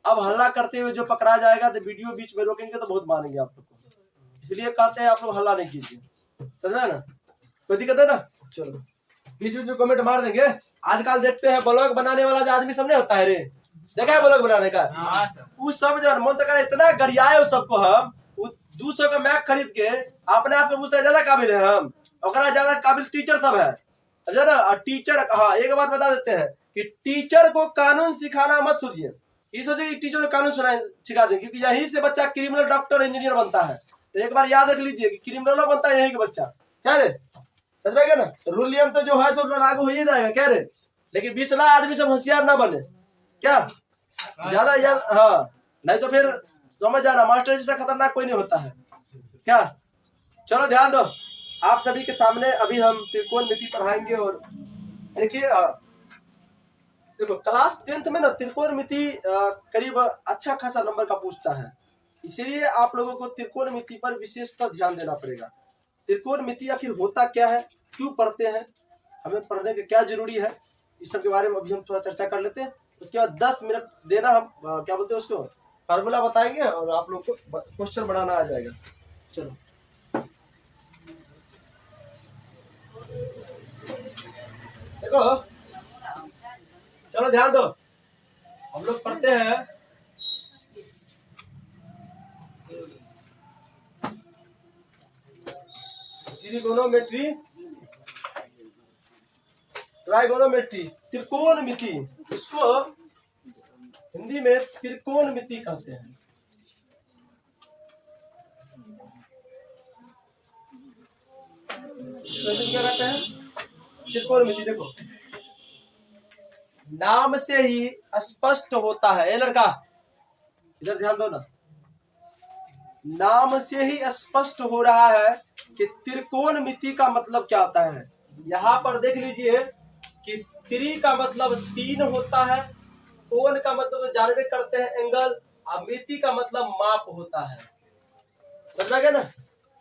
अब हल्ला करते हुए जो पकड़ा जाएगा तो वीडियो बीच में रोकेंगे तो बहुत मानेंगे आप लोग को, इसलिए कहते हैं आप लोग हल्ला नहीं कीजिए, समझा ना, कोई दिक्कत है ना। चलो बीच में जो कमेंट मार देंगे, आजकल देखते हैं ब्लॉग बनाने वाला जो आदमी सामने होता है रे, देखा है ब्लॉग बनाने का, उस सब जो मन तक इतना गरियाए उस सबको, हम 200 का मैक खरीद के अपने आप को पूछते ज्यादा काबिल है, हम ज्यादा काबिल टीचर सब है, समझा ना। और टीचर, हाँ एक बात बता देते हैं कि टीचर को कानून सिखाना मत सोचिए, ये सोचिए कि टीचर को कानून सिखा दें, क्योंकि यहीं से बच्चा क्रिमिनल, डॉक्टर, इंजीनियर बनता है। तो एक बार याद रख लीजिए कि क्रिमिनल बनता है यही का बच्चा, क्या रे, समझ में क्या ना। रूल नियम तो जो है सो लागू हो ही जाएगा, क्या रे, लेकिन बीचला आदमी सब होशियार ना बने, क्या ज्यादा याद, हाँ नहीं तो फिर समझ जाना मास्टर जैसा खतरनाक कोई नहीं होता है, क्या। चलो ध्यान दो, आप सभी के सामने अभी हम त्रिकोणमिति पढ़ाएंगे। और देखिए देखो क्लास 10th में ना त्रिकोणमिति करीब अच्छा खासा नंबर का पूछता है, इसीलिए आप लोगों को त्रिकोणमिति पर विशेषतः ध्यान देना पड़ेगा। त्रिकोणमिति आखिर होता क्या है, क्यों पढ़ते हैं, हमें पढ़ने का क्या जरूरी है, इस सब के बारे में अभी हम थोड़ा चर्चा कर लेते हैं। उसके बाद 10 मिनट देना, हम क्या बोलते हैं उसको, फार्मूला बताएंगे और आप लोग को क्वेश्चन बनाना आ जाएगा। चलो देखो, चलो ध्यान दो, हम लोग पढ़ते हैं ट्रिगोनोमेट्री, ट्राइगोनोमेट्री, त्रिकोणमिति, इसको हिंदी में त्रिकोणमिति कहते हैं। क्या कहते हैं, त्रिकोणमिति। देखो नाम से ही स्पष्ट होता है, ए लड़का इधर ध्यान दो ना, नाम से ही स्पष्ट हो रहा है कि त्रिकोणमिति का मतलब क्या होता है। यहाँ पर देख लीजिए कि त्रि का मतलब 3 होता है, कोण का मतलब जानवे करते हैं एंगल, और मिति का मतलब माप होता है, समझ में गया ना।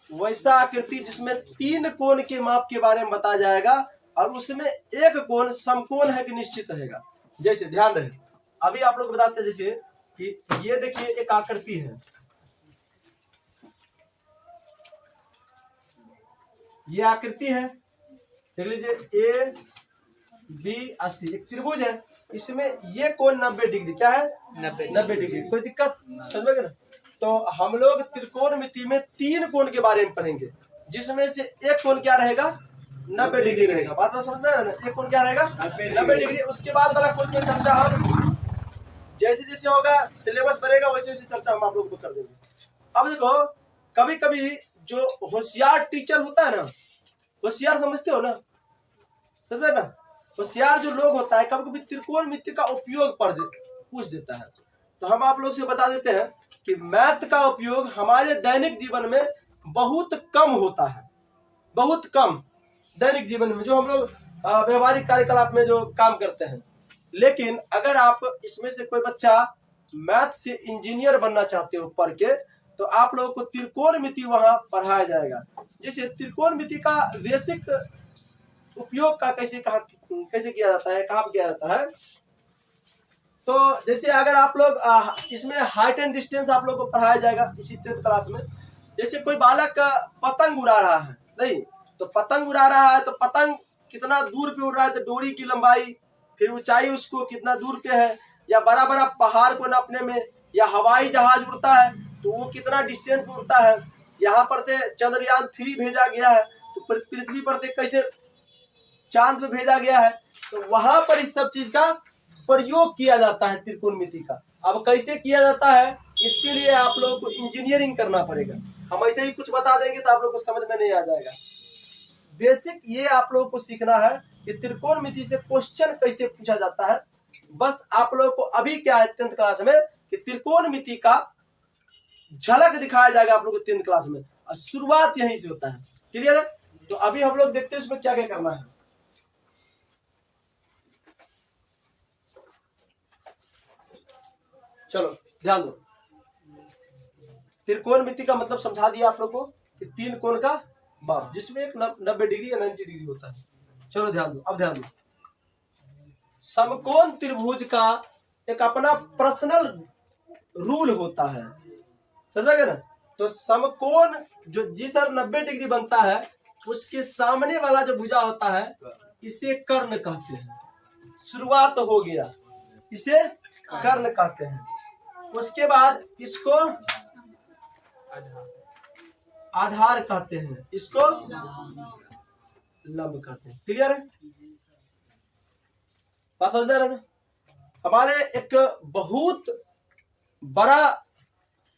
वैसा आकृति जिसमें 3 कोण के माप के बारे में बताया जाएगा, और उसमें एक कोण समकोण है कि निश्चित रहेगा। जैसे ध्यान रहे, अभी आप लोग बताते हैं जैसे कि ये देखिए एक आकृति है, ये आकृति है, देख लीजिए ए बी 80, एक त्रिभुज है, इसमें ये कोण 90 डिग्री, क्या है 90 डिग्री, कोई दिक्कत, समझ में ना। तो हम लोग त्रिकोणमिति में 3 कोण के बारे में पढ़ेंगे, जिसमें से एक कोण क्या रहेगा 90 डिग्री रहेगा, बात समझ में ना, एक कोण क्या रहेगा 90 डिग्री। उसके बाद वाला कोण में चर्चा हम जैसे जैसे होगा सिलेबस बढ़ेगा वैसे वैसे चर्चा हम आप लोग को कर देंगे। अब देखो कभी कभी जो होशियार टीचर होता है ना, होशियार समझते हो ना, समझे ना, होशियार जो लोग होता है कभी कभी त्रिकोणमिति का उपयोग पूछ देता है। तो हम आप लोग से बता देते हैं कि मैथ का उपयोग हमारे दैनिक जीवन में बहुत कम होता है, बहुत कम दैनिक जीवन में जो हम लोग व्यवहारिक कार्यकलाप में जो काम करते हैं। लेकिन अगर आप इसमें से कोई बच्चा मैथ से इंजीनियर बनना चाहते हो पढ़ के, तो आप लोगों को त्रिकोणमिति वहां पढ़ाया जाएगा। जैसे त्रिकोणमिति का बेसिक उपयोग का कैसे किया जाता है, कहाँ किया जाता है। तो जैसे अगर आप लोग इसमें हाइट एंड डिस्टेंस आप लोग को पढ़ाया जाएगा इसी 10th क्लास में। जैसे कोई बालक पतंग उड़ा रहा है, नहीं तो पतंग उड़ा रहा है, तो पतंग कितना दूर पे उड़ रहा है, तो डोरी की लंबाई, फिर ऊंचाई उसको कितना दूर पे है, या बड़ा बड़ा पहाड़ को नापने में, या हवाई जहाज उड़ता है तो वो कितना डिस्टेंस पे उड़ता है। यहाँ पर से चंद्रयान 3 भेजा गया है, तो पृथ्वी पर से कैसे चांद पे भेजा गया है, तो वहां पर इस सब चीज का प्रयोग किया जाता है त्रिकोणमिति का। अब कैसे किया जाता है, इसके लिए आप लोगों को इंजीनियरिंग करना पड़ेगा। हम ऐसे ही कुछ बता देंगे तो आप लोग को समझ में नहीं आ जाएगा। बेसिक ये आप लोगों को सीखना है कि त्रिकोणमिति से क्वेश्चन कैसे पूछा जाता है। बस आप लोगों को अभी क्या है 10th क्लास में कि त्रिकोणमिति का झलक दिखाया जाएगा आप लोग को 10th क्लास में, और शुरुआत यहीं से होता है। क्लियर है, तो अभी हम लोग देखते हैं उसमें क्या क्या करना है। चलो ध्यान दो, त्रिकोणमिति का मतलब समझा दिया आप लोग को कि 3 कोण का माप, जिसमें एक 90 डिग्री या 90 डिग्री होता है। चलो ध्यान दो, अब ध्यान दो, समकोण त्रिभुज का एक अपना पर्सनल रूल होता है, समझ गए ना। तो समकोण जो जिस तरह 90 डिग्री बनता है उसके सामने वाला जो भुजा होता है इसे कर्ण कहते हैं। शुरुआत हो गया, इसे कर्ण कहते हैं। उसके बाद इसको आधार कहते हैं, इसको लंब कहते हैं। क्लियर है, बात समझ में आ रहा है ना। हमारे एक बहुत बड़ा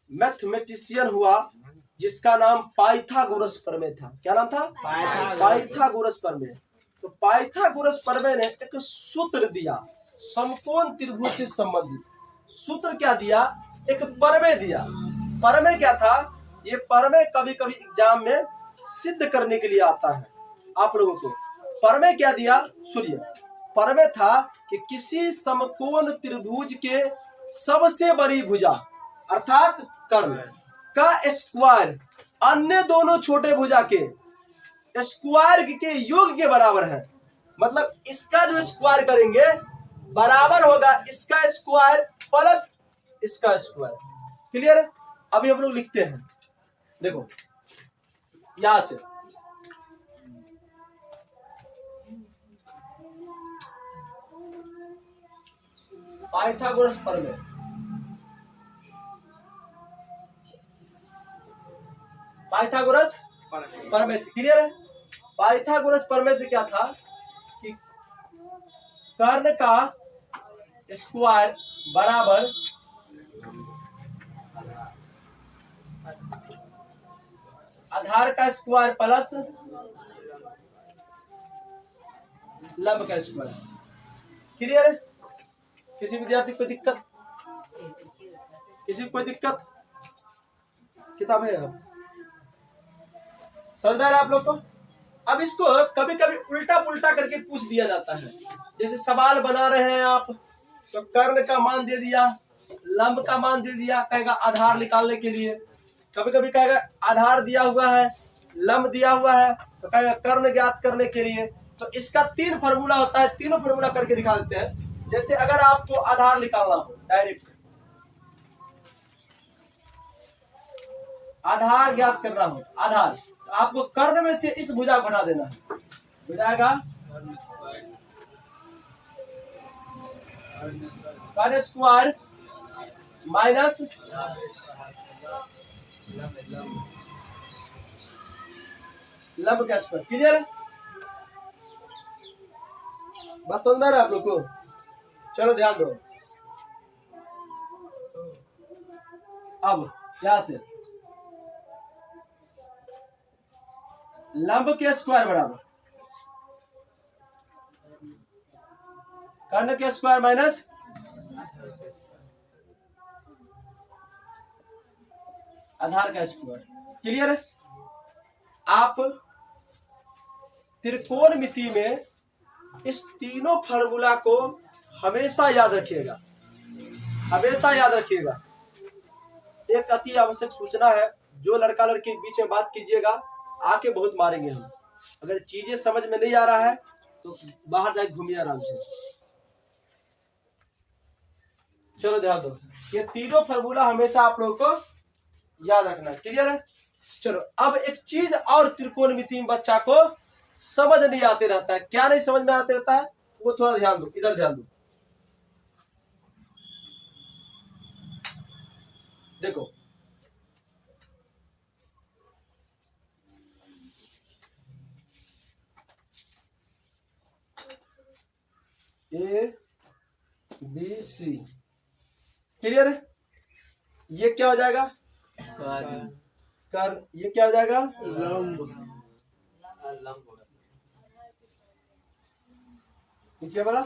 मैथमेटिशियन हुआ जिसका नाम पाइथागोरस प्रमेय था। क्या नाम था? पाइथागोरस प्रमेय। तो पाइथागोरस प्रमेय ने एक सूत्र दिया समकोण त्रिभुज से संबंधित। सूत्र क्या दिया? एक प्रमेय दिया। प्रमेय क्या था? ये प्रमेय कभी कभी एग्जाम में सिद्ध करने के लिए आता है आप लोगों को। प्रमेय क्या दिया सुनिए। प्रमेय था कि किसी समकोण त्रिभुज के सबसे बड़ी भुजा अर्थात कर्ण का स्क्वायर अन्य दोनों छोटे भुजा के स्क्वायर के योग के बराबर है। मतलब इसका जो स्क्वायर करेंगे बराबर होगा इसका स्क्वायर प्लस इसका स्क्वायर। क्लियर है? अभी हम लोग लिखते हैं, देखो यहां से पाइथागोरस प्रमेय। पाइथागोरस प्रमेय से क्लियर है। पाइथागोरस प्रमेय से क्या था कि कर्ण का स्क्वायर बराबर आधार का स्क्वायर प्लस लंब का स्क्वायर। क्लियर है? किसी विद्यार्थी को दिक्कत? किसी को कोई दिक्कत? किताब है समझ में आ रहा है आप लोग को? अब इसको कभी कभी उल्टा पुल्टा करके पूछ दिया जाता है। जैसे सवाल बना रहे हैं आप तो कर्ण का मान दे दिया, लंब का मान दे दिया, कहेगा आधार निकालने के लिए। कभी कभी कहेगा आधार दिया हुआ है, लंब दिया हुआ है तो कहेगा कर्ण ज्ञात करने के लिए। तो इसका 3 फॉर्मूला होता है, तीनों फॉर्मूला करके दिखा देते हैं। जैसे अगर आपको आधार निकालना हो डायरेक्ट आधार ज्ञात करना हो, आधार तो आपको कर्ण में से इस भुजा को हटा देना है। हो जाएगा कर्ण स्क्वायर माइनस लंब का स्क्वायर। क्लियर है? बात समझ में आ रहा है आप लोग को? चलो ध्यान दो। अब यहां से लंब के स्क्वायर बराबर कर्ण के स्क्वायर माइनस आधार का स्क्वायर। क्लियर है? आप त्रिकोणमिति में इस तीनों फार्मूला को हमेशा याद रखिएगा, हमेशा याद रखिएगा। एक अति आवश्यक सूचना है, जो लड़का लड़की के बीच में बात कीजिएगा आके बहुत मारेंगे हम। अगर चीजें समझ में नहीं आ रहा है तो बाहर जाके घूमिए आराम से। चलो ध्यान दो, ये तीनों फार्मूला हमेशा आप लोगों को याद रखना है। क्लियर है? चलो अब एक चीज और त्रिकोणमिति में बच्चा को समझ नहीं आते रहता है। क्या नहीं समझ में आते रहता है वो थोड़ा ध्यान दो, इधर ध्यान दो। देखो ए बी सी। क्लियर है? ये क्या हो जाएगा? कर्ण। ये क्या हो जाएगा? लंब। नीचे वाला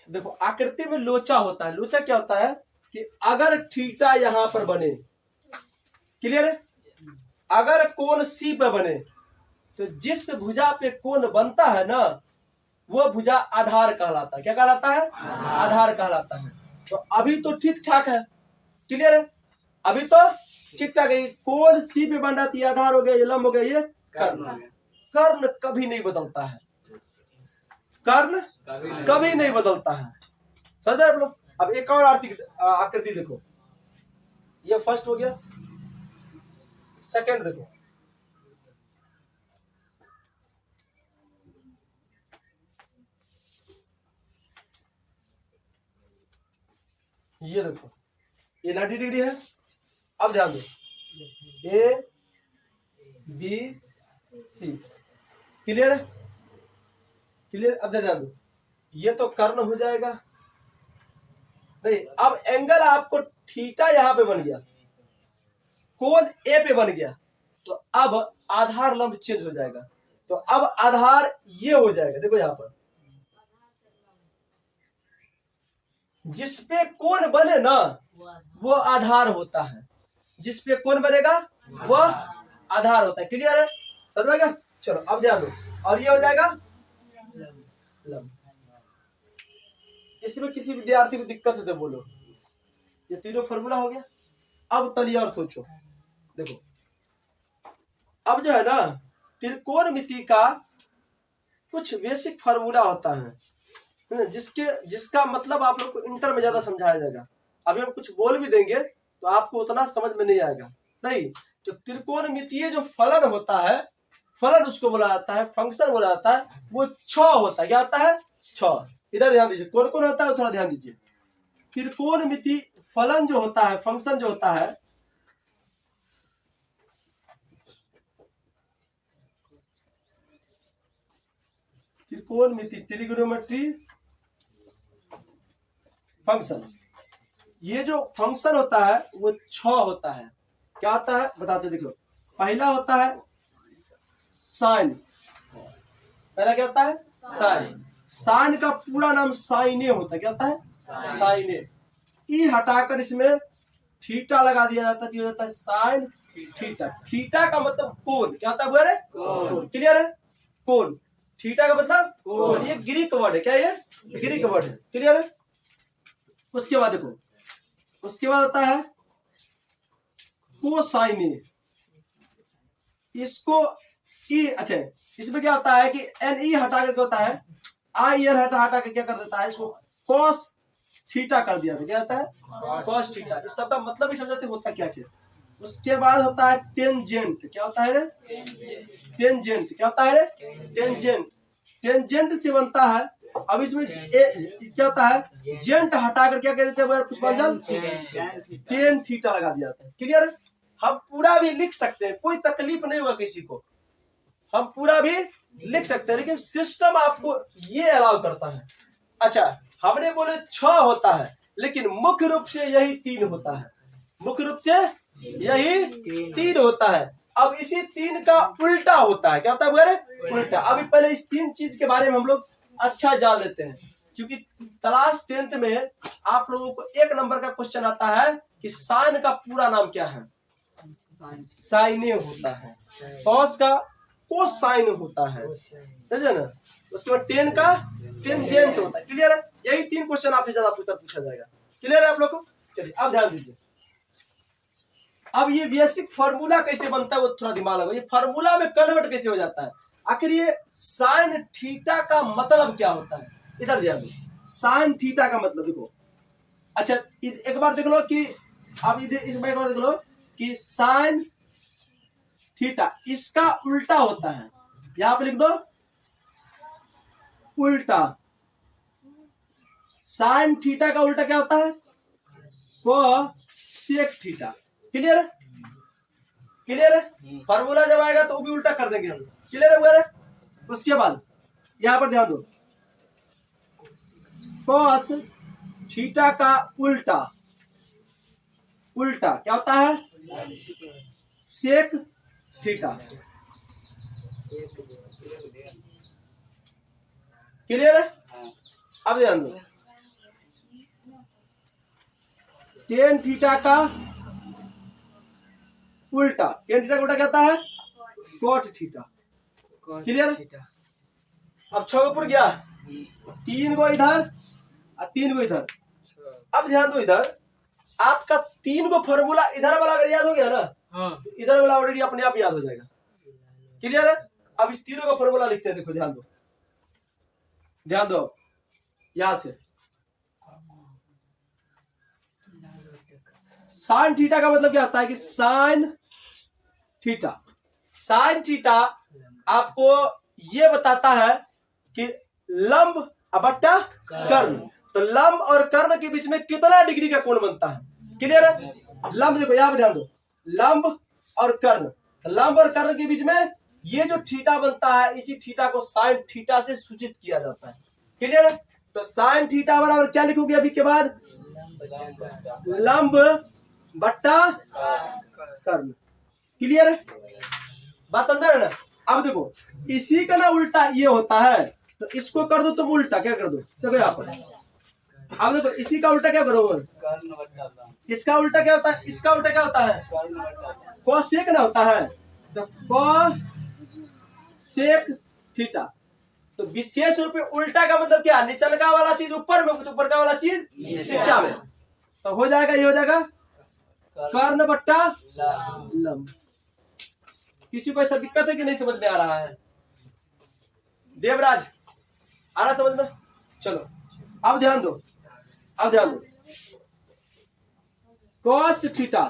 देखो आकृति में लोचा होता है। लोचा क्या होता है कि अगर थीटा यहां पर बने, क्लियर है, अगर कोण सी पे बने तो जिस भुजा पे कोण बनता है ना वो भुजा आधार कहलाता है। क्या कहलाता है? आधार कहलाता है। तो अभी तो ठीक ठाक है, क्लियर है, अभी तो ठीक ठाक है। कोण सी पे बन रहा है, आधार हो गया, ये लंब हो गया, ये कर्ण। कर्ण कभी नहीं बदलता है, कर्ण कभी नहीं बदलता है। समझ में आप लोग। अब एक और आकृति देखो, ये फर्स्ट हो गया, सेकंड देखो, ये देखो, ये 90 डिग्री है। अब ध्यान दो, ए बी सी, क्लियर है, क्लियर। अब ध्यान दो, ये तो कर्ण हो जाएगा नहीं। अब एंगल आपको थीटा यहां पे बन गया, कोण ए पे बन गया, तो अब आधार लंब चेंज हो जाएगा। तो अब आधार ये हो जाएगा, देखो यहां पर जिसपे कोण बने ना वो आधार होता है, जिसपे कोण बनेगा वो आधार होता है। क्लियर है, समझ में गया। चलो अब ध्यान दो, और ये हो जाएगा लंब। इसमें किसी विद्यार्थी को दिक्कत हो तो बोलो। ये तीनों फॉर्मूला हो गया। अब तनिए और सोचो, देखो अब जो है ना त्रिकोणमिति का कुछ बेसिक फार्मूला होता है जिसका मतलब आप लोग को इंटर में ज्यादा समझाया जाएगा। अभी हम कुछ बोल भी देंगे तो आपको उतना समझ में नहीं आएगा। नहीं, तो त्रिकोणमितीय जो फलन होता है, फलन उसको बोला जाता है, फंक्शन बोला जाता है, वो 6 होता है। क्या होता है? 6। इधर ध्यान दीजिए, कौन कौन होता है थोड़ा ध्यान दीजिए। त्रिकोणमिति फलन जो होता है, फंक्शन जो होता है, त्रिकोणमिति ट्रिग्नोमेट्री फंक्शन, ये जो फंक्शन होता है वो 6 होता है। क्या होता है बताते, देखो पहला होता है साइन। पहला क्या होता है? साइन। साइन का पूरा नाम साइने होता है। क्या होता है? साइने। ई हटाकर इसमें थीटा लगा दिया जाता है, हो जाता है साइन थीटा। थीटा का मतलब कोण। क्या होता है? कोण। क्लियर है? कोण। थीटा का मतलब कोण। ये ग्रीक वर्ड है। क्या ये? ग्रीक वर्ड है। क्लियर है? उसके बाद देखो, उसके बाद आता है कोसाइने। इसको ई, अच्छा इसमें क्या होता है कि एन ई हटा करके होता है आई एन हटा के क्या कर देता है, इसको कॉस थीटा कर दिया था। क्या होता है? Cos theta. इस सब का मतलब ही समझाते होता क्या क्या। उसके बाद होता है टेंजेंट। क्या होता है रे? टेंजेंट। क्या होता है रे? टेंजेंट। टेंजेंट से बनता है, अब इसमें क्या होता है, जेंट हटाकर क्या कह देते हैं पुष्पांजल? टेन थीटा लगा दिया जाता है। क्लियर है? हम पूरा भी लिख सकते हैं, कोई तकलीफ नहीं हुआ किसी को, हम पूरा भी लिख सकते हैं, लेकिन सिस्टम आपको ये अलाउ करता है। अच्छा, हमने बोले 6 होता है, लेकिन मुख्य रूप से यही 3 होता है। मुख्य रूप से यही 3 होता है। अब इसी 3 का उल्टा होता है। क्या होता है? उल्टा। अभी पहले इस 3 चीज के बारे में हम लोग अच्छा जान लेते हैं, क्योंकि क्लास 10th में आप लोगों को 1 नंबर का क्वेश्चन आता है कि साइन का पूरा नाम क्या है। साइने होता है। कॉस का कोसाइन होता है, समझे ना। उसके बाद टेन का टेंजेंट होता है। क्लियर है? यही 3 क्वेश्चन आपसे ज्यादा पूछा जाएगा। क्लियर है आप लोग को? चलिए अब ध्यान दीजिए। अब ये बेसिक फार्मूला कैसे बनता है वो थोड़ा दिमाग लगाओ। ये फार्मूला में कन्वर्ट कैसे हो जाता है, आखिर ये साइन थीटा का मतलब क्या होता है, इधर ध्यान दो। साइन थीटा का मतलब देखो, अच्छा एक बार देख लो कि अब इधर इस बार देख लो कि साइन थीटा इसका उल्टा होता है। यहां पे लिख दो उल्टा। साइन थीटा का उल्टा क्या होता है? Cosec theta. क्लियर है? क्लियर है? फार्मूला जब आएगा तो वो भी उल्टा कर देंगे हम। क्लियर है वगैरह? उसके बाद यहां पर ध्यान दो, कोस थीटा का उल्टा, उल्टा क्या होता है? Sec theta. क्लियर है? अब ध्यान दो, टेन थीटा का उल्टा, टेन थीटा का उल्टा क्या होता है? Cot theta. क्लियर? अब 6 ऊपर गया, 3 गो इधर और 3 गो इधर। अब ध्यान दो, इधर आपका 3 गो फॉर्मूला इधर वाला अगर याद हो गया ना, तो इधर वाला ऑलरेडी अपने आप याद हो जाएगा। क्लियर है? अब इस तीनों का फॉर्मूला लिखते हैं। देखो ध्यान दो, ध्यान दो यहां से साइन थीटा का मतलब क्या होता है कि साइन थीटा आपको ये बताता है कि लंब बट्टा कर्ण। तो लंब और कर्ण के बीच में कितना डिग्री का कोण बनता है? क्लियर है? लंब देखो यहां पर ध्यान दो, लंब और कर्ण के बीच में ये जो थीटा बनता है, इसी थीटा को साइन थीटा से सूचित किया जाता है। क्लियर है? तो साइन थीटा बराबर क्या लिखोगे अभी के बाद? लंब बट्टा कर्ण। क्लियर है? बात समझ रहे ना? अब देखो इसी का ना उल्टा ये होता है, तो इसको कर दो तुम उल्टा, क्या कर दो? देखो यहाँ पर, अब देखो इसी का उल्टा क्या करोगे? इसका उल्टा क्या होता है? इसका उल्टा क्या होता है? कोसेक ना होता है, तो कोसेक थीटा। तो विशेष रूप में उल्टा का मतलब क्या? निचल का वाला चीज ऊपर में, ऊपर का वाला चीज नीचा में। तो हो जाएगा, ये हो जाएगा कर्ण बट्टा लंब। किसी को ऐसा दिक्कत है कि नहीं समझ में आ रहा है? देवराज आ रहा समझ में? चलो अब ध्यान दो, कॉस थीटा।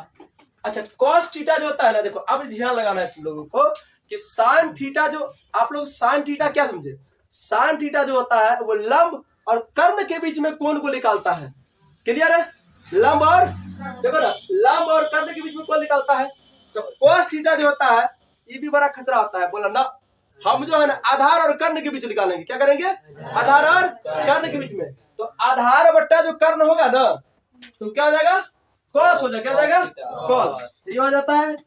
अच्छा, कॉस थीटा जो होता है ना, देखो अब ध्यान लगाना है तुम लोगों को कि साइन थीटा जो आप लोग साइन थीटा क्या समझे? साइन थीटा जो होता है वो लंब और कर्ण के बीच में कोण को निकालता है। क्लियर है? लंब और देखो ना, लंब और कर्ण के बीच में कोण निकालता है। तो कॉस थीटा जो होता है ये भी बड़ा खतरा होता है। बोला ना, हम जो है ना आधार और कर्ण के बीच निकालेंगे। क्या करेंगे? आधार और कर्ण के बीच में। तो आधार बट्टा जो कर्ण होगा ना, तो क्या हो जाएगा? कॉस हो जाएगा। क्या हो जाएगा? कॉस। ये हो जाता है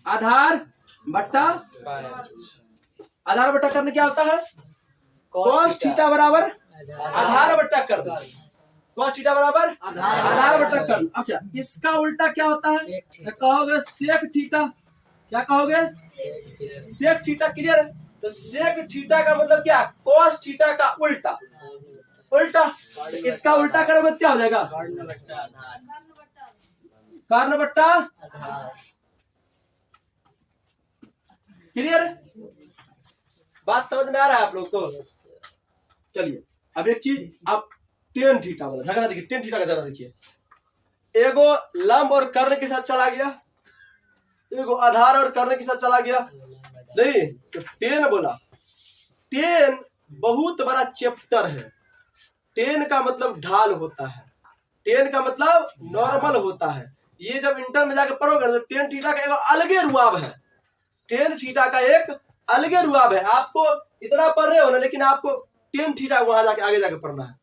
आधार बट्टा कर्ण। क्या होता है? कॉस थीटा बराबर आधार बट्टा कर्ण। कॉस थीटा बराबर आधार बट्टा कर्ण। अच्छा, इसका उल्टा क्या होता है? तो कहोगे सेक थीटा। क्या कहोगे? Sec theta. क्लियर है? तो सेक थीटा का मतलब क्या? कॉस थीटा का उल्टा। तो इसका उल्टा करोगे तो क्या हो जाएगा? कर्ण बट्टा। क्लियर है? बात समझ में आ रहा है आप लोग को? चलिए अब एक चीज, आप टेन थीटा वाला झगड़ा देखिए, टेन थीटा का झगड़ा देखिए। एगो लंब और कर्ण के साथ चला गया, एगो आधार और कर्ण के साथ चला गया। नहीं तो टेन बोला। टेन बहुत बड़ा चैप्टर है। टेन का मतलब ढाल होता है, टेन का मतलब नॉर्मल होता है। ये जब इंटर में जाकर पढ़ोगे तो टेन थीटा का एक अलगे रुआब है। टेन थीटा का एक अलगे रुआब है। आपको इतना पढ़ रहे हो ना, लेकिन आपको टेन थीटा वहां जाके आगे जाके पढ़ना है।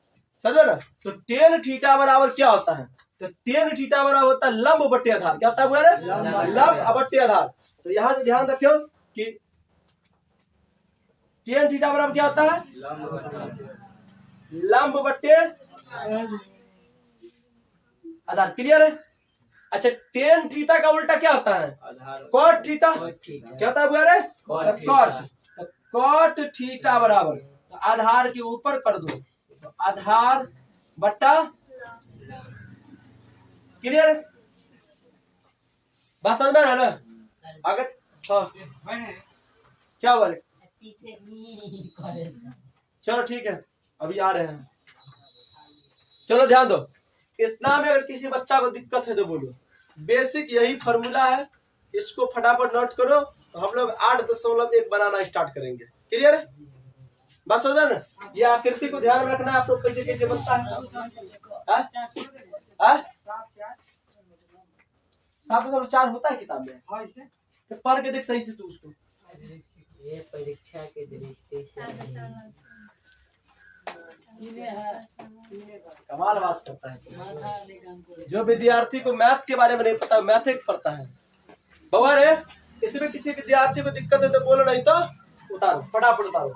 समझो ना? तो टेन थीटा बराबर क्या होता है? तो टेन थीटा बराबर होता है लंब बट्टे आधार। क्या होता है? लंब बट्टे आधार। तो यहां से ध्यान रखियो कि टेन थीटा बराबर क्या होता है? लंब बट्टे आधार। क्लियर है? अच्छा, टेन थीटा का उल्टा क्या होता है? Cot theta. क्या होता है बुआरे? कॉट। कॉट थीटा बराबर, तो आधार के ऊपर कर दो, तो आधार बट्टा। क्लियर? बात समझ में आ रहा है ना? अगर क्या हुआ? चलो ठीक है, अभी आ रहे हैं। चलो ध्यान दो, इस्लाम में अगर किसी बच्चा को दिक्कत है तो बोलो। बेसिक यही फॉर्मूला है, इसको फटाफट नोट करो। तो हम लोग 8.1 बनाना स्टार्ट करेंगे। क्लियर है? बात समझ ना? ये आकृति को ध्यान में रखना है आप लोग, कैसे कैसे बनता है। 7.4 होता है किताब में। तो पढ़ के देख सही से तू उसको। ये परीक्षा के दृष्टि से कमाल बात करता है। जो विद्यार्थी को मैथ के बारे में नहीं पता, मैथ एक पढ़ता है। बवा रे, इसमें किसी विद्यार्थी को दिक्कत है तो बोलो, नहीं तो उतारो, फटाफट उतारो।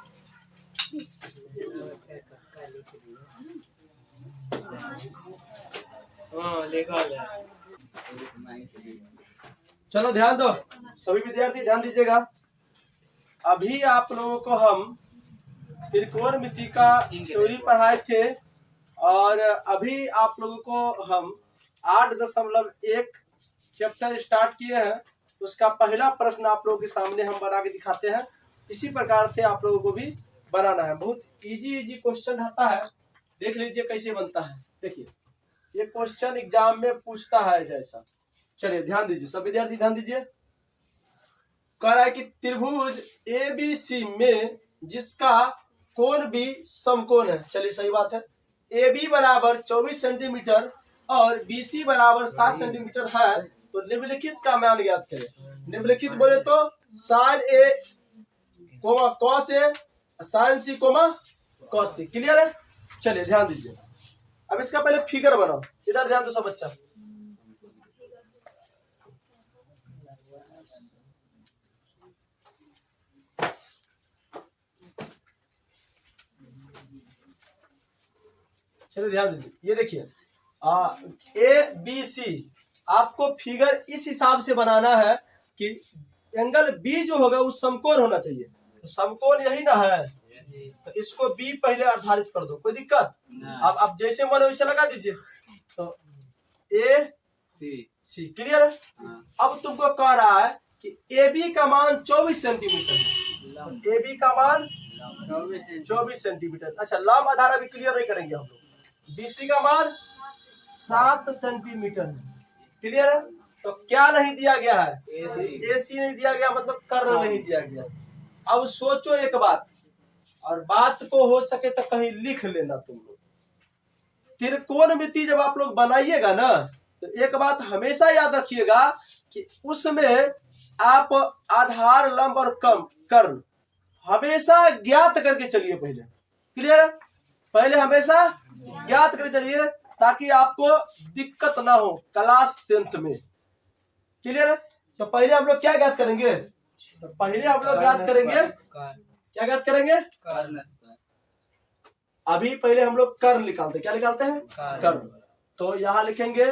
चलो ध्यान दो, सभी विद्यार्थी ध्यान दीजिएगा। अभी आप लोगों को हम त्रिकोणमिति का थ्योरी पढ़ाए थे, और अभी आप लोगों को हम 8.1 चैप्टर स्टार्ट किए हैं। उसका पहला प्रश्न आप लोगों के सामने हम बना के दिखाते हैं। इसी प्रकार से आप लोगों को भी बनाना है। बहुत इजी क्वेश्चन आता है, देख लीजिए कैसे बनता है। देखिए ये क्वेश्चन एग्जाम में पूछता है जैसा। चलिए ध्यान दीजिए, सब विद्यार्थी ध्यान दीजिए। कह रहा है कि त्रिभुज ABC में जिसका कोण भी समकोण है। चलिए सही बात है। AB बराबर 24 सेंटीमीटर और BC बराबर 7 सेंटीमीटर है, तो निम्नलिखित का मान ज्ञात करें। निम्नलिखित बोले तो sine A comma cos A, sine C comma cos C। Clear है? चलिए ध्यान दीजिए। अब इसका पहले फिगर बनाओ। इधर ध्यान दो सब बच्चा। चलिए ध्यान दीजिए, ये देखिए ABC आपको फिगर इस हिसाब से बनाना है कि एंगल B जो होगा वो समकोण होना चाहिए। तो समकोण यही ना है, तो इसको B पहले आधारित कर दो, कोई दिक्कत? अब जैसे मन वैसे लगा दीजिए। तो AC क्लियर है? अब तुमको कह रहा है कि AB का मान 24 सेंटीमीटर है। AB का मान 24 सेंटीमीटर। अच्छा, लंब आधार अभी क्लियर नहीं करेंगे हम लोग। BC का मान 7 सेंटीमीटर है। क्लियर है? तो क्या नहीं दिया गया है? AC नहीं दिया गया, मतलब कर्ण नहीं दिया गया। अब सोचो एक बात, और बात को हो सके तो कहीं लिख लेना तुम लोग। त्रिकोणमिति जब आप लोग बनाइएगा ना, तो एक बात हमेशा याद रखिएगा कि उसमें आप आधार, लंब और कर्ण हमेशा ज्ञात करके चलिए पहले। क्लियर है? पहले हमेशा ज्ञात करके चलिए ताकि आपको दिक्कत ना हो क्लास 10th में। क्लियर है? तो पहले हम लोग क्या ज्ञात करेंगे? तो पहले हम लोग ज्ञात करेंगे, क्या ज्ञात करेंगे? अभी पहले हम लोग कर्ण निकालते, क्या निकालते हैं? कर्ण। तो यहां लिखेंगे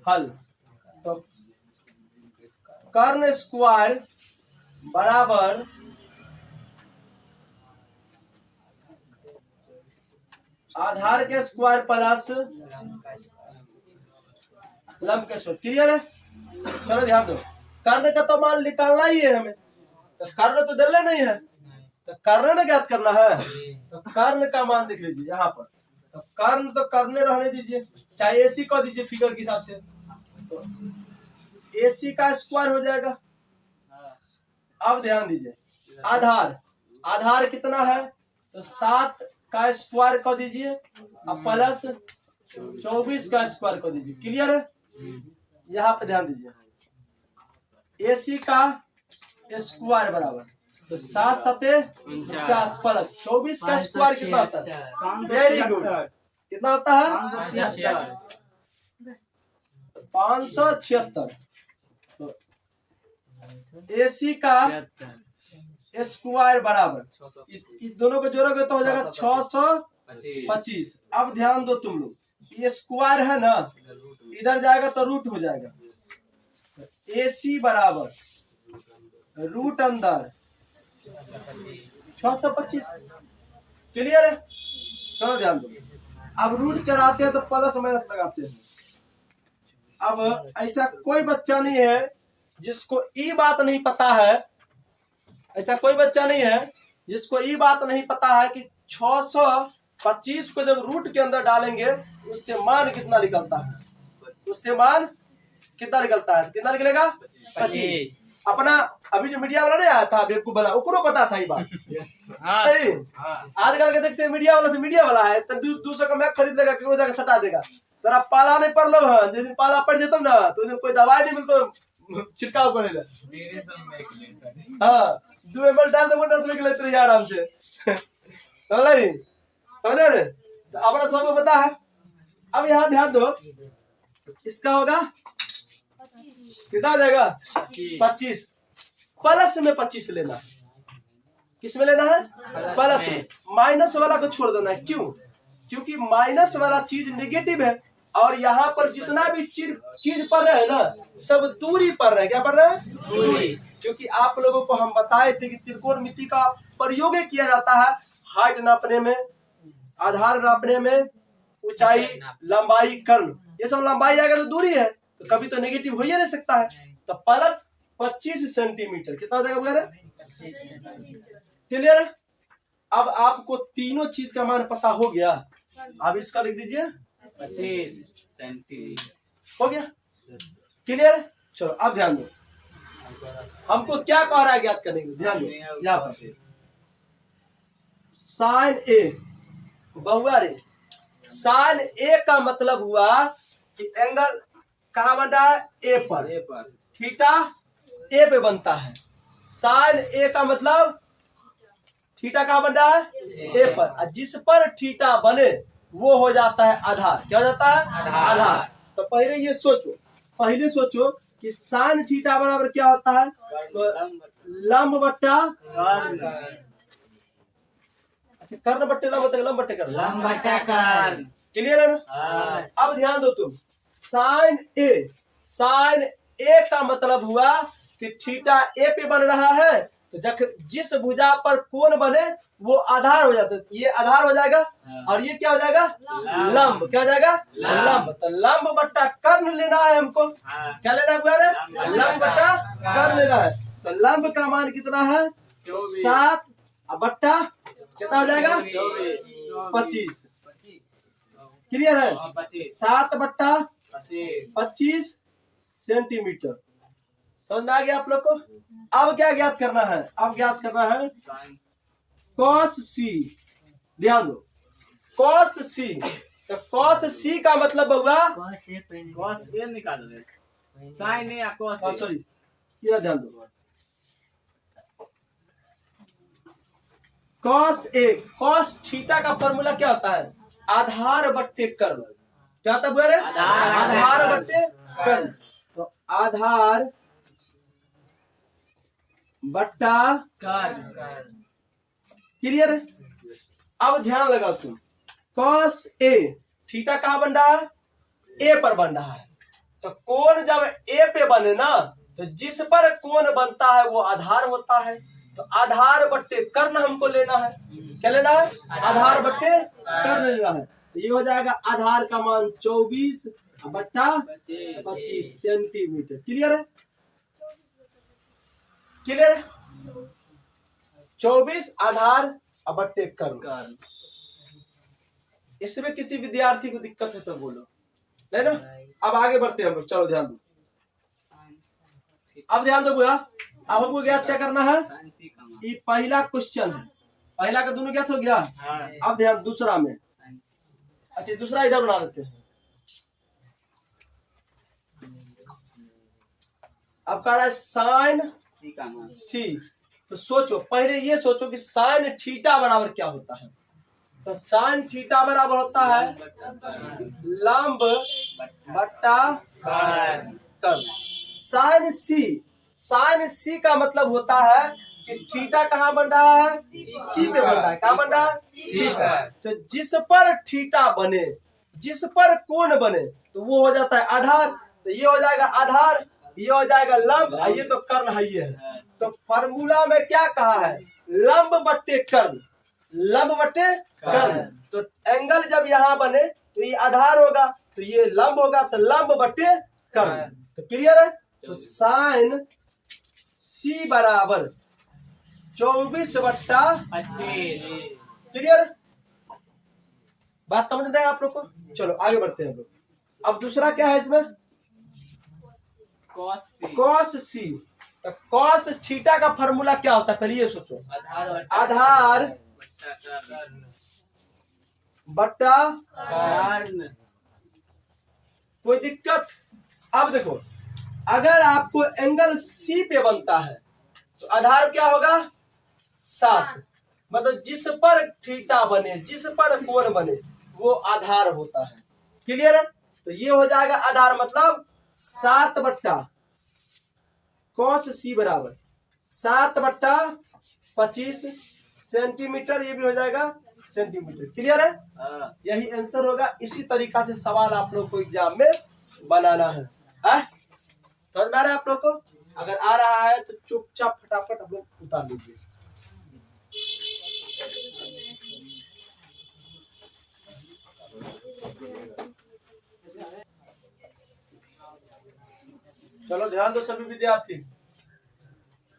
हल। तो कर्ण स्क्वायर बराबर आधार के स्क्वायर प्लस लंब के स्क्वायर। क्लियर है? चलो ध्यान दो, कर्ण का तो मान निकालना ही है हमें, तो कर्ण तो दले नहीं है, तो कर्ण ज्ञात करना है। तो कर्ण का मान देख लीजिए यहाँ पर। तो कर्ण तो करने रहने दीजिए, चाहे AC को दीजिए फिगर के हिसाब से। तो AC का स्क्वायर हो जाएगा। अब ध्यान दीजिए, आधार कितना है? तो 7 का स्क्वायर कर दीजिए अब प्लस 24 का स्क्वायर कर दीजिए। क्लियर है? यहाँ पे ध्यान दीजिए, AC का स्क्वायर बराबर तो 7 सते 50 प्लस 24 का स्क्वायर कितना होता है? वेरी गुड, कितना होता है? 576। तो AC का स्क्वायर बराबर इस दोनों को जोड़ोगे तो हो जाएगा 625। अब ध्यान दो तुम लोग, ये स्क्वायर है ना, इधर जाएगा तो रूट हो जाएगा। AC बराबर रूट अंदर 625। क्लियर है? चलो ध्यान दो, अब रूट चलाते हैं तो प्लस माइनस लगाते हैं। अब ऐसा कोई बच्चा नहीं है जिसको ई बात नहीं पता है, ऐसा कोई बच्चा नहीं है जिसको ये बात नहीं पता है कि 625 को जब रूट के अंदर डालेंगे उससे मान कितना निकलता है? उससे मान कितना निकलता है? कितना निकलेगा? 25। अपना अभी जो मीडिया वाला नहीं आया था बेवकूफ वाला, उसको पता था ये बात। आजकल के देखते हैं मीडिया वाला से मीडिया वाला है तो 200 का मैक खरीद लेगा, क्यों जाकर सटा देगा। तो आप पाला नहीं पड़ लो, हाँ जिस दिन पाला पड़ जाता ना तो दिन कोई दवाई नहीं मिलता, छिड़काव करेगा। हाँ 2 ml डाल दो 10 में लेते रहिए आराम से। समझे रे? तो अपना सबको पता है। अब यहाँ ध्यान दो, इसका होगा कितना आ जाएगा? 25। प्लस में 25 लेना है। किस में लेना है? प्लस में। माइनस वाला को छोड़ देना है। क्यों? क्योंकि माइनस वाला चीज नेगेटिव है और यहाँ पर जितना भी चीज पढ़ रहे हैं ना सब दूरी पढ़ रहे हैं। क्या पढ़ रहे हैं? दूरी। क्योंकि आप लोगों को हम बताए थे कि त्रिकोणमिति का प्रयोग किया जाता है हाइट नापने में, आधार नापने में, ऊंचाई, लंबाई, कर्ण, ये सब लंबाई आएगा तो दूरी है, तो कभी तो नेगेटिव हो ही नहीं सकता है। तो प्लस 25 सेंटीमीटर कितना हो जाएगा वगैरह? क्लियर है? अब आपको तीनों चीज का मान पता हो गया। अब इसका लिख दीजिए 25 सेंटीमीटर। हो गया, क्लियर है। चलो अब ध्यान दो, हमको क्या कह रहा है ज्ञात करने के लिए, ध्यान दो यहाँ पर साइन ए, बहुआ रे साइन ए का मतलब हुआ कि एंगल कहाँ बन रहा है, ए पर, थीटा ए पे बनता है। साइन ए का मतलब थीटा कहाँ बन रहा है, ए पर, और जिस पर थीटा बने वो हो जाता है आधार। क्या हो जाता है, आधार। तो पहले ये सोचो, पहले सोचो कि साइन थीटा बराबर क्या होता है, तो लंब बट्टा, अच्छा कर्ण बट्टे लंब, लंब बट्टे कर्ण, लंब बटा कर्ण। क्लियर है ना। अब ध्यान दो तुम, साइन ए का मतलब हुआ कि थीटा ए पे बन रहा है, तो जिस भुजा पर कोण बने वो आधार हो जाता है, ये आधार हो जाएगा, और ये क्या हो जाएगा, लंब। क्या हो जाएगा, लंब। तो लंब बट्टा कर्ण लेना है हमको। क्या लेना है, लंब बट्टा कर्ण लेना है। तो लंब का मान कितना है, 7 बट्टा कितना हो जाएगा, 25। क्लियर है, 7 बट्टा 25 सेंटीमीटर। समझ में आ गया आप लोग को। अब क्या ज्ञात करना है, अब ज्ञात करना है कॉस सी। ध्यान दो, कॉस सी, तो कॉस सी का मतलब हुआ, कॉस ए निकालो, साइन ए या कॉस ए, सॉरी ये ध्यान दो, कॉस ए, कॉस थीटा का फॉर्मूला क्या होता है, आधार बट्टे कर्ण। क्या होता है, आधार बट्टे कर्ण। तो आधार बट्टा कर्ण। क्लियर है। अब ध्यान लगाओ तुम, कॉस ए, थीटा कहाँ बन रहा है, ए पर बन रहा है। तो कोण जब ए पे बने ना, तो जिस पर कोण बनता है वो आधार होता है। तो आधार बट्टे कर्ण हमको लेना है। क्या लेना है, आधार बट्टे कर्ण लेना है। तो ये हो जाएगा आधार का मान 24 बट्टा 25 सेंटीमीटर। क्लियर है, क्लियर है। 24 आधार बट्टे कर्ण। इसमें किसी विद्यार्थी को दिक्कत है तो बोलो, है ना। अब आगे बढ़ते हैं हम लोग, चलो ध्यान दो, अब ध्यान दो बुआ। अब हमको ज्ञात क्या करना है, ये पहला क्वेश्चन है, पहला का दोनों ज्ञात हो गया। अब ध्यान दूसरा में, अच्छा दूसरा इधर बना लेते हैं। अब कह रहा है साइन सी, तो सोचो पहले ये सोचो कि साइन थीटा बराबर क्या होता है। तो साइन थीटा बराबर होता है लंब बट्टा कर्ण। साइन सी का मतलब होता है कि थीटा कहाँ बन रहा है, सी पे बन रहा है। कहाँ बन रहा है, सी पर। तो जिस पर थीटा बने, जिस पर कोण बने, तो वो हो जाता है आधार। तो ये हो जाएगा आधार, ये हो जाएगा लंब, ये तो कर्ण है ये है। तो फार्मूला में क्या कहा है, लंब बट्टे कर्ण, लंब बट्टे कर्ण। तो एंगल जब यहाँ बने तो ये आधार होगा, तो ये लंब होगा, तो लंब बट्टे कर्ण। तो क्लियर है। तो साइन सी बराबर 24 बट्टा 25। क्लियर, बात समझ रहे हैं आप लोग को। चलो आगे बढ़ते हैं हम लोग। अब दूसरा क्या है इसमें, कॉस सी। तो कॉस थीटा का फॉर्मूला क्या होता है, पहले ये सोचो, आधार बट्टा कर्ण। कोई दिक्कत। अब देखो, अगर आपको एंगल सी पे बनता है तो आधार क्या होगा, 7। मतलब जिस पर थीटा बने, जिस पर कोण बने वो आधार होता है। क्लियर है। तो ये हो जाएगा आधार, मतलब 7 बट्टा कॉस सी बराबर 7 बट्टा 25 सेंटीमीटर। ये भी हो जाएगा सेंटीमीटर। क्लियर है, यही आंसर होगा। इसी तरीका से सवाल आप लोग को एग्जाम में बनाना है। समझ में आ रहा है आप लोग को। अगर आ रहा है तो चुपचाप फटाफट आप लोग उतार लीजिए। चलो ध्यान दो सभी विद्यार्थी,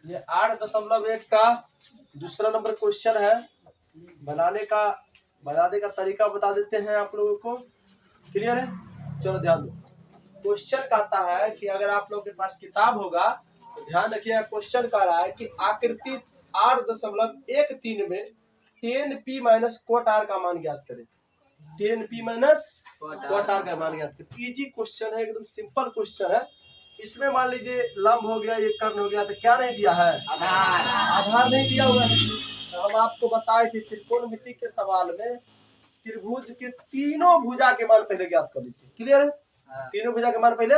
ये 8.1 का दूसरा नंबर क्वेश्चन है। बनाने का बनाने का तरीका बता देते हैं आप लोगों को। क्लियर है? चलो ध्यान दो। क्वेश्चन कहता है कि अगर आप लोगों के पास किताब होगा तो ध्यान रखिएगा, क्वेश्चन कह रहा है कि आकृति 8.13 में 10p माइनस कोट आर का मान ज्ञात करें। 10p माइनस कोट आर का मान ज्ञात करें। इजी क्वेश्चन है, एकदम सिंपल क्वेश्चन है। इसमें मान लीजिए लंब हो गया, ये कर्ण हो गया, तो क्या नहीं दिया है? आधार नहीं दिया हुआ है। तो हम आपको बताए थे त्रिकोणमिति के सवाल में त्रिभुज के तीनों भुजा के मान पहले ज्ञात कर लीजिए। क्लियर है? तीनों भुजा के मान पहले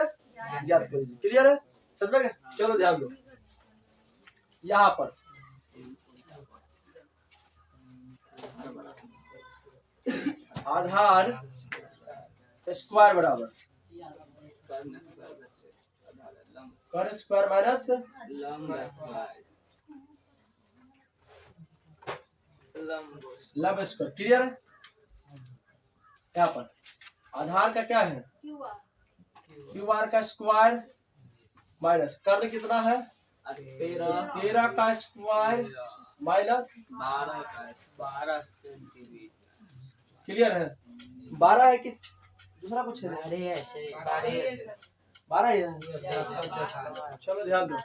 ज्ञात कर लीजिए। क्लियर है? समझ में? चलो ध्यान दो, यहाँ पर आधार स्क्वायर बराबर कर्ण स्क्वायर माइनस लंब स्क्वायर। क्लियर है? यहाँ पर आधार का क्या है? क्यू आर का स्क्वायर माइनस कर्ण कितना है? 13 का स्क्वायर माइनस 12 सेंटीमीटर। क्लियर है? 12 है कि दूसरा कुछ है? 12 ही है। चलो ध्यान दो,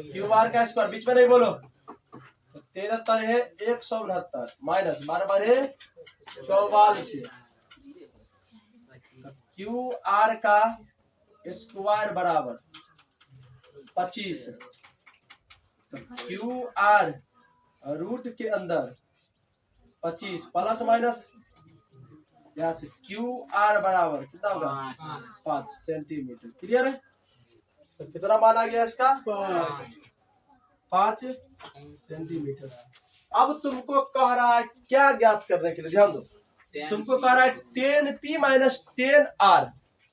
क्यू आर का स्क्वायर बीच में नहीं बोलो। 13 है 169 माइनस 12 है 44। क्यू आर का स्क्वायर बराबर 25। क्यू आर रूट के अंदर 25 प्लस माइनस यहाँ से क्यू आर बराबर कितना होगा? 5 सेंटीमीटर। क्लियर है? तो कितना माना गया इसका? 5 सेंटीमीटर। अब तुमको कह रहा है क्या ज्ञात करने के लिए? ध्यान दो, तुमको कह रहा है 10p माइनस 10r।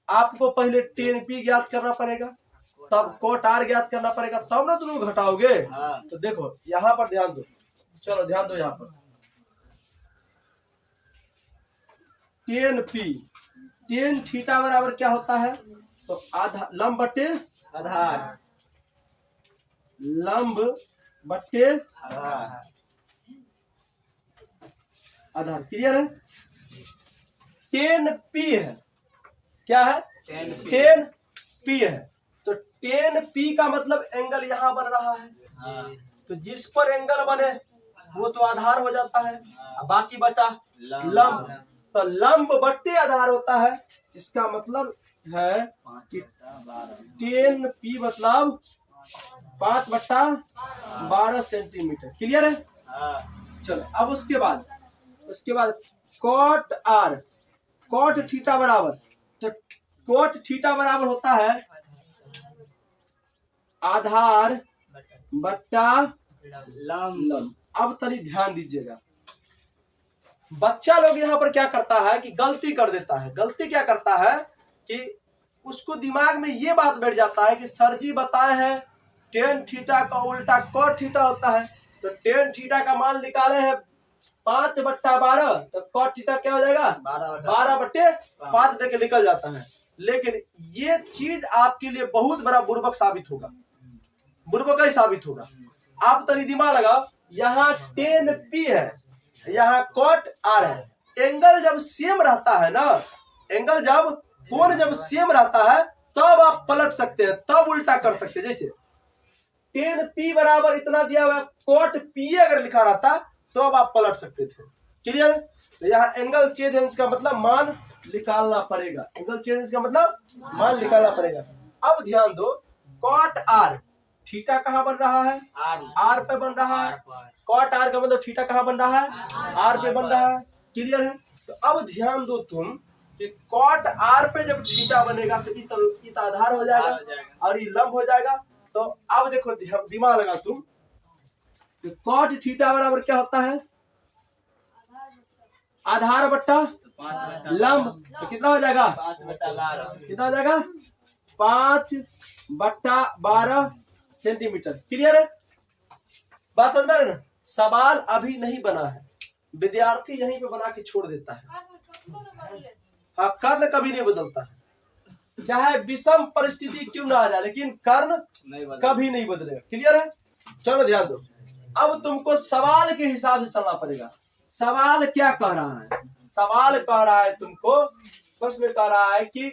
आपको पहले 10p ज्ञात करना पड़ेगा, तब कोट आर ज्ञात करना पड़ेगा, तब ना तुम लोग घटाओगे। तो देखो यहाँ पर ध्यान दो, चलो ध्यान दो, यहाँ पर 10p 10 थीटा बराबर क्या होता है? तो आधा लंब बटे आधार, लंब बटे आधार। क्लियर है? 10p है, क्या है? 10p है। तो 10p का मतलब एंगल यहाँ बन रहा है। तो जिस पर एंगल बने वो तो आधार हो जाता है, बाकी बचा लंब। तो लंब बट्टे आधार होता है। इसका मतलब है कि 10p मतलब 5/12 सेंटीमीटर। क्लियर है? चलो अब उसके बाद कोट आर, कोट थीटा बराबर, तो कोट थीटा बराबर होता है आधार बट्टा लंब। अब तनी ध्यान दीजिएगा, बच्चा लोग यहाँ पर क्या करता है कि गलती कर देता है। गलती क्या करता है कि उसको दिमाग में ये बात बैठ जाता है कि सर जी बताए हैं टेन थीटा का उल्टा कोट थीटा होता है। तो टेन थीटा का मान निकाले हैं 5/12, तो कोट थीटा क्या हो जाएगा? 12/5 देके निकल जाता है। लेकिन ये चीज आपके लिए बहुत बड़ा बुर्बक साबित होगा, बुर्बक ही साबित होगा। आप तनी दिमाग लगाओ, यहाँ 10p है, यहाँ कोट आर है। एंगल जब सेम रहता है ना, एंगल जब कोण जब सेम रहता है तब आप पलट सकते हैं, तब उल्टा कर सकते हैं। जैसे 10p बराबर इतना दिया हुआ, कोट p अगर लिखा रहता तो अब आप पलट सकते थे। क्लियर है? तो यहाँ एंगल चेंज है, इसका मतलब मान निकालना पड़ेगा। एंगल चेंज का मतलब मान निकालना पड़ेगा। अब ध्यान दो, कोट आर थीटा कहाँ बन रहा है? आर पे बन रहा है। कोट आर का मतलब थीटा कहाँ बन रहा है? आर पे बन रहा है। क्लियर है? तो अब ध्यान दो तुम कि कोट आर पे जब थीटा बनेगा तो इत आधार हो जाएगा और ये लंब हो जाएगा। तो अब देखो दिमाग लगा तुम, कोट थीटा बराबर क्या होता है? आधार बट्टा लंब। तो कितना हो जाएगा? 5/12। कितना हो जाएगा? 5/12 सेंटीमीटर। क्लियर है? बात समझ में ना? सवाल अभी नहीं बना है, विद्यार्थी यहीं पे बना के छोड़ देता है। हाँ, कर्ण कभी नहीं बदलता है, चाहे विषम परिस्थिति क्यों ना आ जाए, लेकिन कर्ण कभी नहीं बदलेगा। क्लियर है? चलो ध्यान दो, अब तुमको सवाल के हिसाब से चलना पड़ेगा। सवाल क्या कह रहा है? सवाल कह रहा है तुमको, प्रश्न कह रहा है कि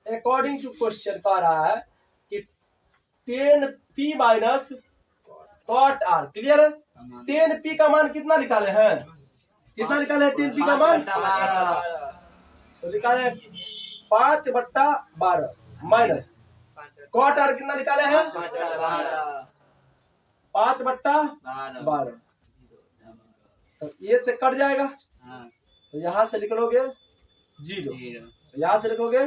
अकॉर्डिंग टू क्वेश्चन कह रहा है कि 10p minus cot R. Clear है? 10p का मान कितना निकाले हैं? कितना निकाले हैं 10p का मान? तो निकाले 5/12 माइनस कॉट आर कितना निकाले हैं? 5/12। तो ये से कट जाएगा, तो यहां से निकलोगे 0, तो यहां से लिखोगे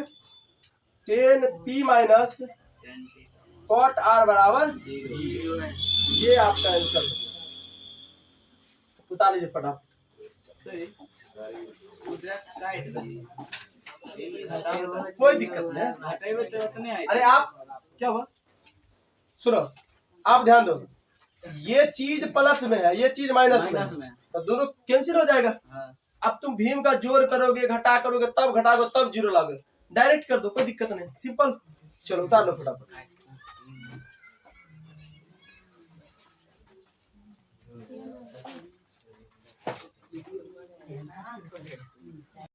10p माइनस कॉट आर बराबर 0। ये आपका आंसर है। उतार लीजिए फटाफट। कोई दिक्कत नहीं। अरे आप क्या हुआ, सुनो, आप ध्यान दो, ये चीज प्लस में है, ये चीज माइनस में है, तो दोनों कैंसिल हो जाएगा। अब तुम भीम का जोड़ करोगे, घटा करोगे, तब घटाओगे, तब 0 लाओगे। डायरेक्ट कर दो, कोई दिक्कत नहीं, सिंपल। चलो उतार लो फटाफट।